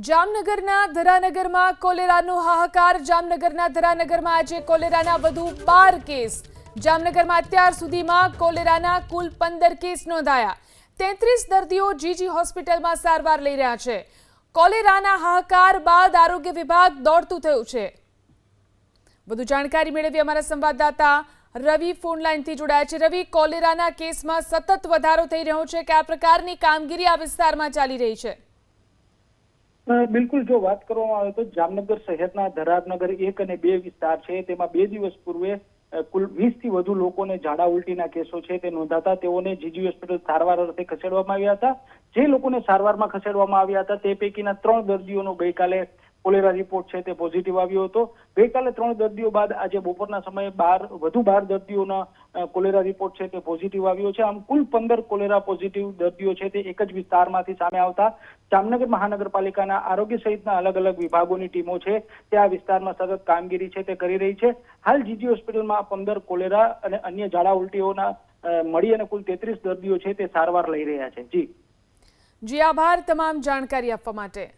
જામનગરના ધરાનગરમાં કોલેરાનો હાહાકાર। જામનગરના ધરાનગરમાં આજે કોલેરાના વધુ 12 કેસ। જામનગરમાં અત્યાર સુધીમાં કોલેરાના કુલ 15 કેસ નોંધાયા। 33 દર્દીઓ જીજી હોસ્પિટલમાં સારવાર લઈ રહ્યા છે। કોલેરાના હાહાકાર બાદ આરોગ્ય વિભાગ દોડતું થયું છે। વધુ જાણકારી મેળવી અમારા સંવાદદાતા રવિ ફોન લાઈનથી જોડાયા છે। રવિ, કોલેરાના કેસમાં સતત વધારો થઈ રહ્યો છે કે આ પ્રકારની કામગીરી આ વિસ્તારમાં ચાલી રહી છે? બિલકુલ, જો વાત કરવામાં આવે તો જામનગર શહેરના ધરારનગર 1 અને 2 વિસ્તાર છે, તેમાં 2 દિવસ પૂર્વે કુલ 20 થી વધુ લોકોને ઝાડા ઉલટીના કેસો છે તે નોંધાતા તેઓને જીજી હોસ્પિટલ સારવાર અર્થે ખસેડવામાં આવ્યા હતા। જે લોકોને સારવારમાં ખસેડવામાં આવ્યા હતા તે પૈકીના 3 દર્દીઓનો ગઈકાલે કોલેરા રિપોર્ટ છે તે પોઝિટિવ આવ્યો હતો। ગઈકાલે 3 દર્દીઓ બાદ આજે બપોરના સમયે વધુ 12 દર્દીઓના કોલેરા રિપોર્ટ છે તે પોઝિટિવ આવ્યો છે। આમ કુલ 15 કોલેરા પોઝિટિવ દર્દીઓ છે તે એક જ વિસ્તારમાંથી સામે આવતા જામનગર મહાનગરપાલિકાના આરોગ્ય સહિતના અલગ અલગ વિભાગોની ટીમો છે તે આ વિસ્તારમાં સતત કામગીરી છે તે કરી રહી છે। હાલ જીજી હોસ્પિટલમાં 15 કોલેરા અને અન્ય ઝાડા ઉલટીઓના મળી અને કુલ 33 દર્દીઓ છે તે સારવાર લઈ રહ્યા છે। જી, આભાર તમામ જાણકારી આપવા માટે।